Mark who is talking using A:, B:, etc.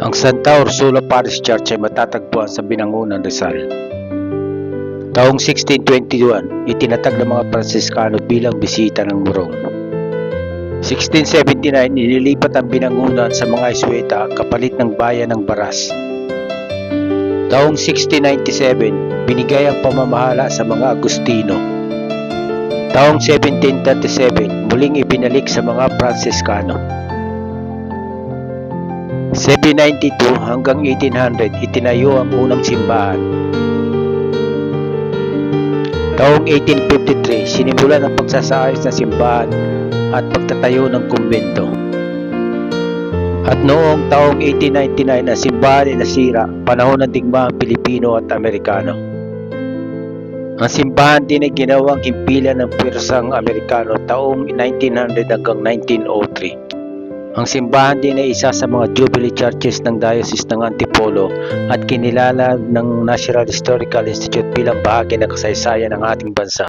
A: Ang Santa Ursula Parish Church ay matatagpuan sa Binangonan, Rizal. Taong 1621, itinatag ng mga Pransiskano bilang bisita ng Morong. 1679, nililipat ang Binangonan sa mga Jesuita kapalit ng bayan ng Baras. Taong 1697, binigay ang pamamahala sa mga Agustino. Taong 1737, muling ibinalik sa mga Pransiskano. 1792 hanggang 1800, itinayo ang unang simbahan. Taong 1853, sinimulan ang pagsasaayos ng simbahan at pagtatayo ng kumbento. At noong taong 1899, ang simbahan ay nasira, panahon ng digmaang Pilipino at Amerikano. Ang simbahan din ay ginawang himpilan ng pwersang Amerikano taong 1900 hanggang 1903. Ang simbahan din ay isa sa mga Jubilee Churches ng Diocese ng Antipolo at kinilala ng National Historical Institute bilang bahagi ng kasaysayan ng ating bansa.